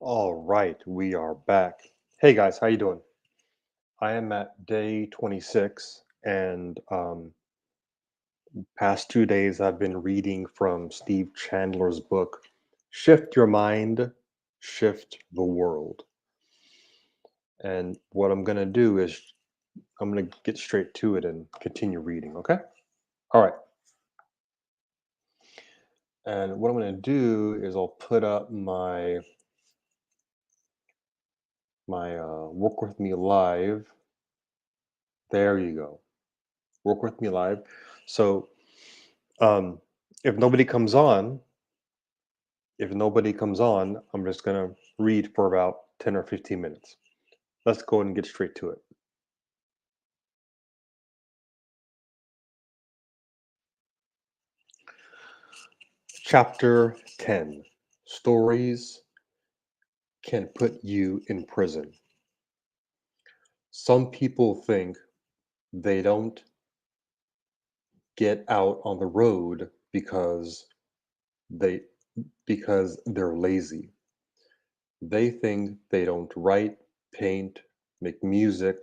All right, we are back. Hey guys, how you doing? I am at day 26, and past 2 days I've been reading from Steve Chandler's book, "Shift Your Mind, Shift the World." And what I'm gonna do is I'm gonna get straight to it and continue reading. Okay? All right. And what I'm gonna do is I'll put up my work with me live. There you go. Work with me live. So Um, if nobody comes on, I'm just gonna read for about 10 or 15 minutes. Let's go and get straight to it. Chapter 10. Stories can put you in prison. Some people think they don't get out on the road they because they're lazy. They think they don't write, paint, make music,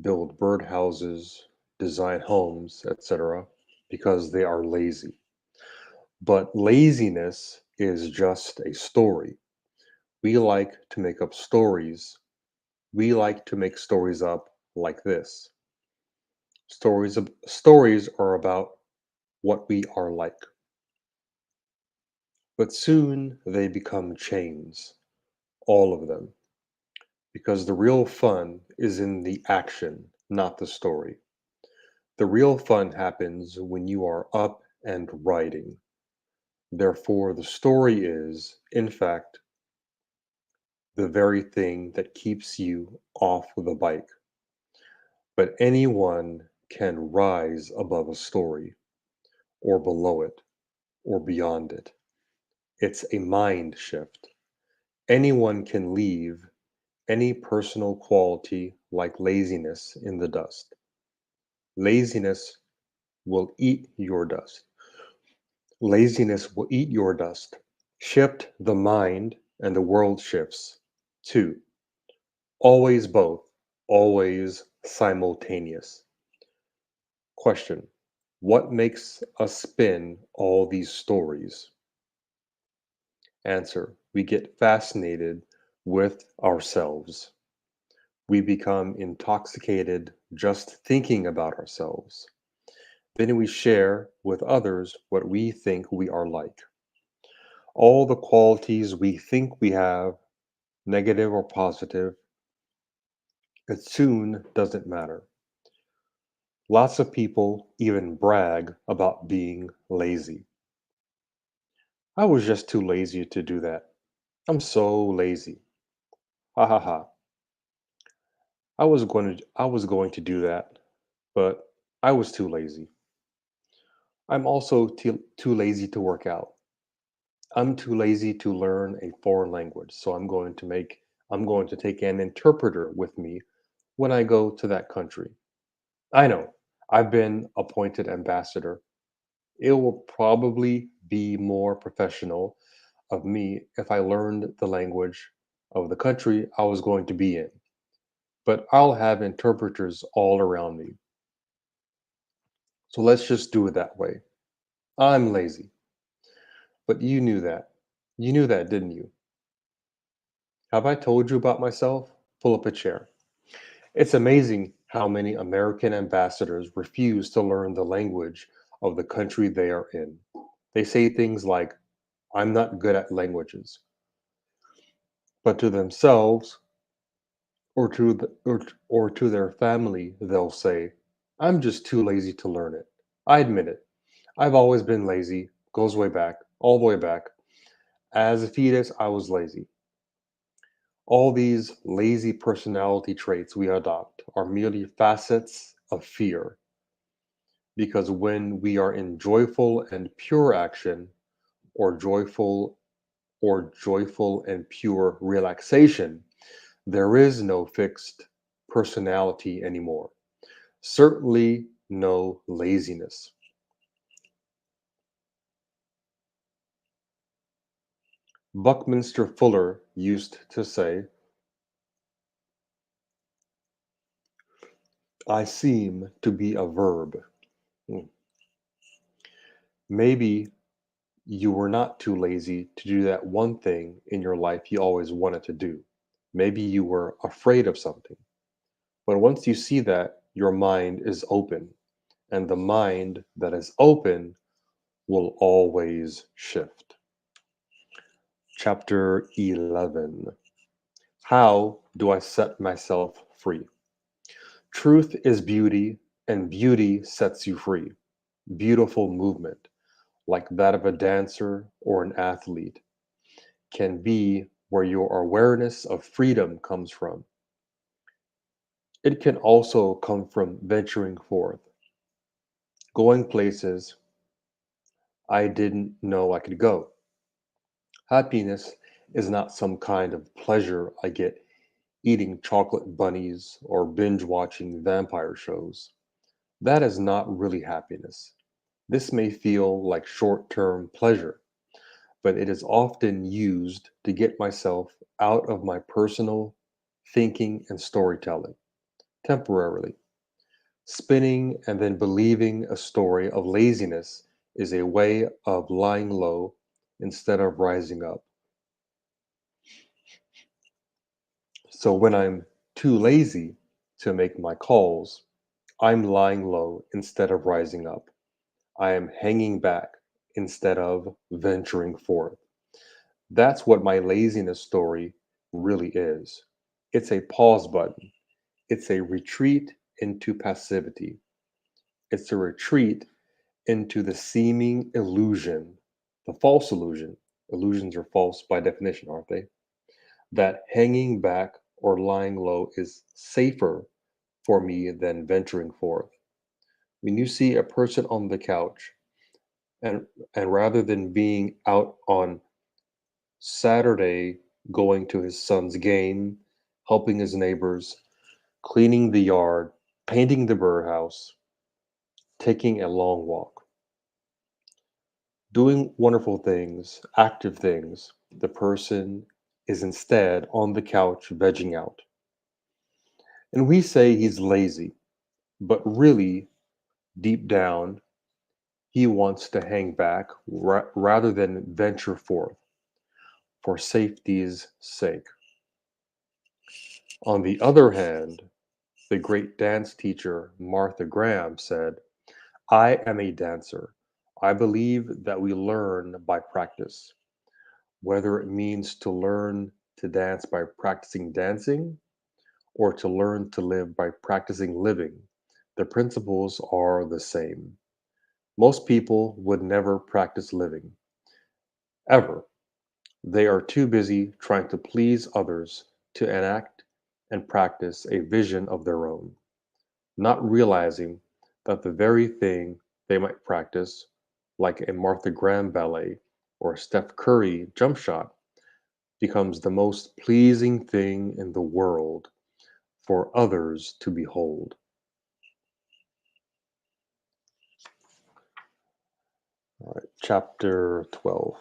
build birdhouses, design homes, etc., because they are lazy. But laziness is just a story. We like to make up stories. We like to make stories up like this. Stories are about what we are like. But soon they become chains, all of them, because the real fun is in the action, not the story. The real fun happens when you are up and writing. Therefore, the story is, in fact, the very thing that keeps you off the bike. But anyone can rise above a story, or below it, or beyond it. It's a mind shift. Anyone can leave any personal quality like laziness in the dust. Laziness will eat your dust. Laziness will eat your dust. Shift the mind, and the world shifts. Two, always both, always simultaneous. Question: what makes us spin all these stories? Answer: we get fascinated with ourselves. We become intoxicated just thinking about ourselves. Then we share with others what we think we are like. All the qualities we think we have, negative or positive, it soon doesn't matter. Lots of people even brag about being lazy. I was just too lazy to do that. I'm so lazy. Ha ha ha. I was going to do that, but I was too lazy. I'm also too lazy to work out. I'm too lazy to learn a foreign language, so I'm going to take an interpreter with me when I go to that country. I know. I've been appointed ambassador. It will probably be more professional of me if I learned the language of the country I was going to be in. But I'll have interpreters all around me. So let's just do it that way. I'm lazy. But you knew that. You knew that, didn't you? Have I told you about myself? Pull up a chair. It's amazing how many American ambassadors refuse to learn the language of the country they are in. They say things like, I'm not good at languages. But to themselves or to their family, they'll say, I'm just too lazy to learn it. I admit it. I've always been lazy, goes way back, all the way back. As a fetus, I was lazy. All these lazy personality traits we adopt are merely facets of fear, because when we are in joyful and pure action, or joyful and pure relaxation, there is no fixed personality anymore. Certainly no laziness. Buckminster Fuller used to say, I seem to be a verb. Hmm. Maybe you were not too lazy to do that one thing in your life you always wanted to do. Maybe you were afraid of something. But once you see that, your mind is open. And the mind that is open will always shift. Chapter 11. How do I set myself free? Truth is beauty, and beauty sets you free. Beautiful movement, like that of a dancer or an athlete, can be where your awareness of freedom comes from. It can also come from venturing forth, going places I didn't know I could go. Happiness is not some kind of pleasure I get eating chocolate bunnies or binge watching vampire shows. That is not really happiness. This may feel like short term pleasure, but it is often used to get myself out of my personal thinking and storytelling temporarily. Spinning and then believing a story of laziness is a way of lying low instead of rising up. So when I'm too lazy to make my calls, I'm lying low instead of rising up. I am hanging back instead of venturing forth. That's what my laziness story really is. It's a pause button, it's a retreat into passivity, it's a retreat into the seeming illusion, the false illusion. Illusions are false by definition, aren't they? That hanging back or lying low is safer for me than venturing forth. When you see a person on the couch, and and rather than being out on Saturday going to his son's game, helping his neighbors, cleaning the yard, painting the birdhouse, taking a long walk, doing wonderful things, active things, the person is instead on the couch vegging out. And we say he's lazy, but really, deep down, he wants to hang back rather than venture forth for safety's sake. On the other hand, the great dance teacher Martha Graham said, I am a dancer. I believe that we learn by practice, whether it means to learn to dance by practicing dancing or to learn to live by practicing living. The principles are the same. Most people would never practice living, ever. They are too busy trying to please others to enact and practice a vision of their own, not realizing that the very thing they might practice, like a Martha Graham ballet or a Steph Curry jump shot, becomes the most pleasing thing in the world for others to behold. All right, chapter 12.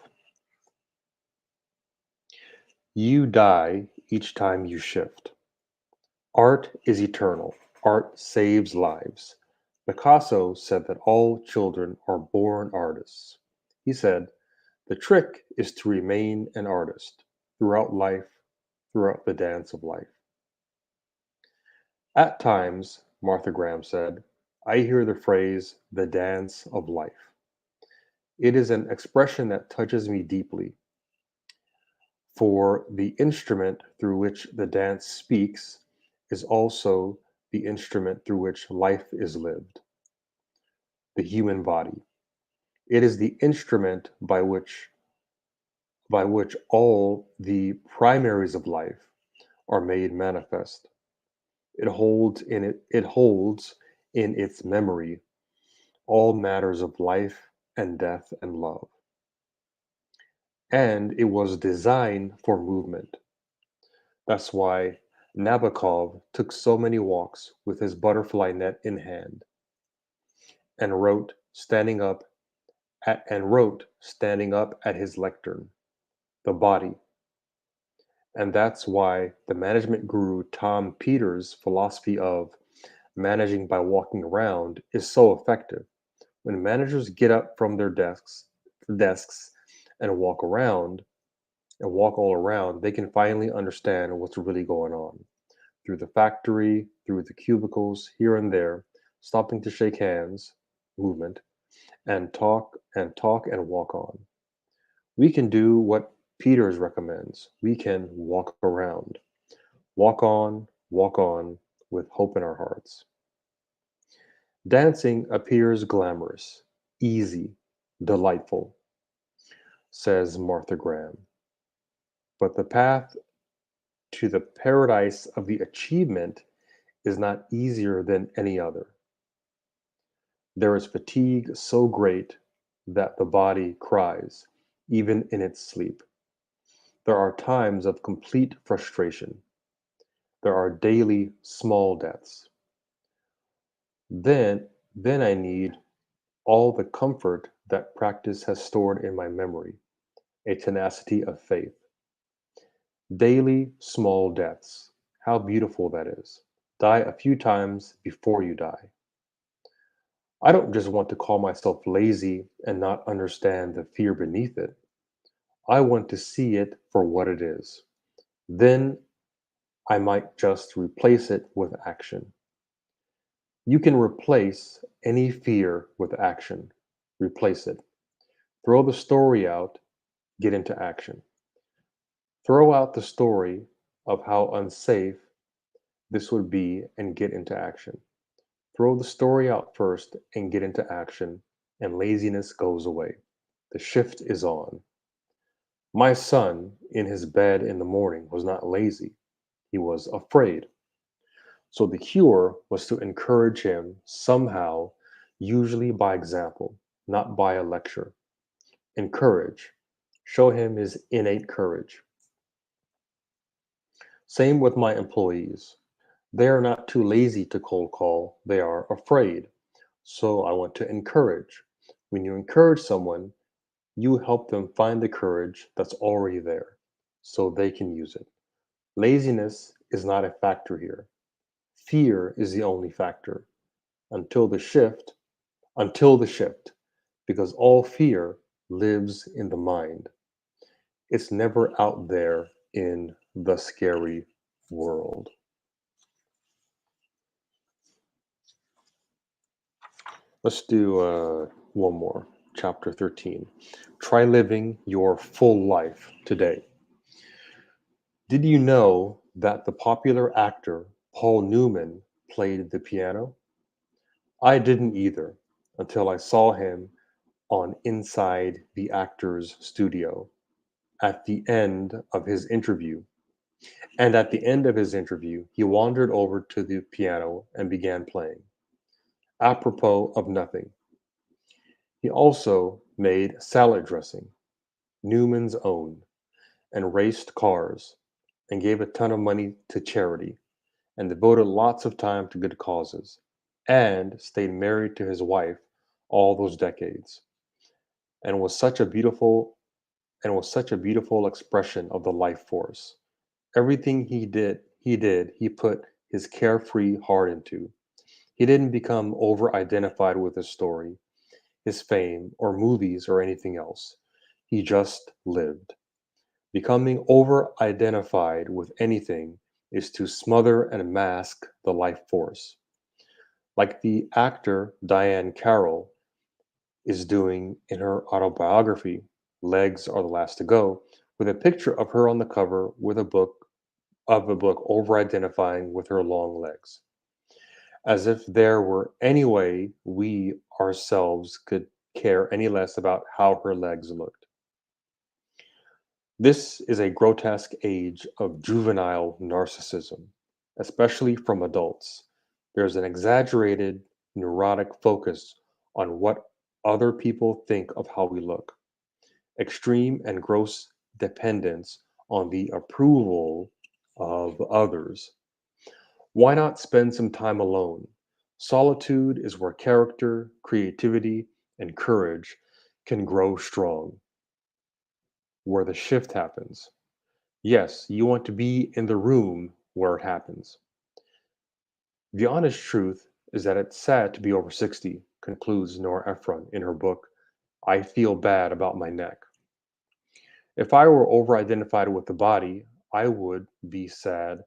You die each time you shift. Art is eternal. Art saves lives. Picasso said that all children are born artists. He said, the trick is to remain an artist throughout life, throughout the dance of life. At times, Martha Graham said, I hear the phrase, the dance of life. It is an expression that touches me deeply, for the instrument through which the dance speaks is also the instrument through which life is lived, the human body. It is the instrument by which all the primaries of life are made manifest. It holds in its memory all matters of life and death and love. And it was designed for movement. That's why Nabokov took so many walks with his butterfly net in hand and wrote standing up at his lectern. the body. And that's why the management guru Tom Peters' philosophy of managing by walking around is so effective. When managers get up from their desks and walk all around, they can finally understand what's really going on. Through the factory, through the cubicles, here and there, stopping to shake hands, movement, and walk on. We can do what Peters recommends. We can walk on with hope in our hearts. Dancing appears glamorous, easy, delightful, says Martha Graham. But the path to the paradise of the achievement is not easier than any other. There is fatigue so great that the body cries, even in its sleep. There are times of complete frustration. There are daily small deaths. Then I need all the comfort that practice has stored in my memory, a tenacity of faith. Daily small deaths. How beautiful that is. Die a few times before you die. I don't just want to call myself lazy and not understand the fear beneath it. I want to see it for what it is. Then I might just replace it with action. You can replace any fear with action. Replace it. Throw the story out, get into action. Throw out the story of how unsafe this would be and get into action. Throw the story out first and get into action, and laziness goes away. The shift is on. My son, in his bed in the morning, was not lazy. He was afraid. So the cure was to encourage him somehow, usually by example, not by a lecture. Encourage. Show him his innate courage. Same with my employees. They are not too lazy to cold call, they are afraid. So I want to encourage. When you encourage someone, you help them find the courage that's already there so they can use it. Laziness is not a factor here. Fear is the only factor until the shift, until the shift, because all fear lives in the mind. It's never out there in the scary world. Let's do one more. Chapter 13. Try living your full life today. Did you know that the popular actor Paul Newman played the piano? I didn't either until I saw him on Inside the Actor's Studio at the end of his interview. And at the end of his interview, he wandered over to the piano and began playing, apropos of nothing. He also made salad dressing, Newman's own, and raced cars, and gave a ton of money to charity, and devoted lots of time to good causes, and stayed married to his wife all those decades, and was such a beautiful expression of the life force. Everything he put his carefree heart into. He didn't become over identified with his story, his fame, or movies or anything else. He just lived. Becoming over identified with anything is to smother and mask the life force, like the actor Diane Carroll is doing in her autobiography, Legs Are the Last to Go, with a picture of her on the cover with a book over identifying with her long legs, as if there were any way we ourselves could care any less about how her legs looked. This is a grotesque age of juvenile narcissism, especially from adults. There's an exaggerated, neurotic focus on what other people think of how we look, extreme and gross dependence on the approval of others. Why not spend some time alone? Solitude is where character, creativity, and courage can grow strong. where the shift happens. Yes, you want to be in the room where it happens. The honest truth is that it's sad to be over 60, concludes Nora Ephron in her book, I Feel Bad About My Neck. If I were over identified with the body, I would be sad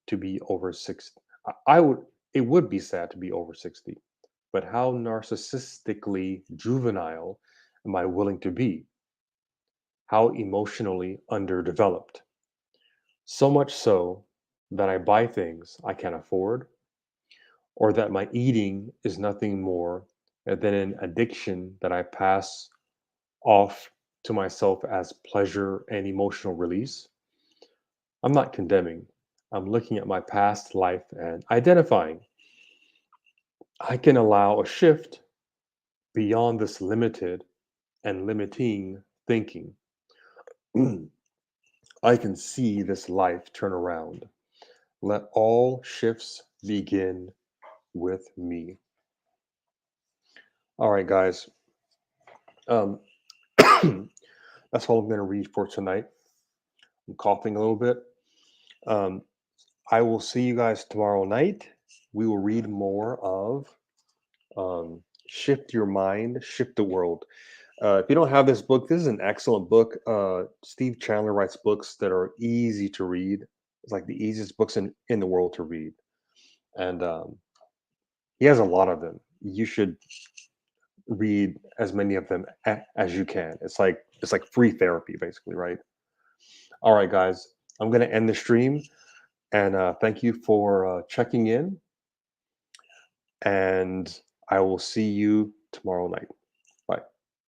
to be over 60. I would it would be sad to be over 60. But how narcissistically juvenile am I willing to be? How emotionally underdeveloped? So much so that I buy things I can't afford, or that my eating is nothing more than an addiction that I pass off to myself as pleasure and emotional release. I'm not condemning. I'm looking at my past life and identifying. I can allow a shift beyond this limited and limiting thinking. I can see this life turn around. Let all shifts begin with me. All right, guys. Um, that's all I'm going to read for tonight. I'm coughing a little bit. Um, I will see you guys tomorrow night. We will read more of Shift Your Mind, Shift the World. If you don't have this book, this is an excellent book. Steve Chandler writes books that are easy to read. It's like the easiest books in the world to read. And he has a lot of them. You should read as many of them as you can. It's like free therapy, basically, right? All right, guys. I'm going to end the stream. And thank you for checking in. And I will see you tomorrow night.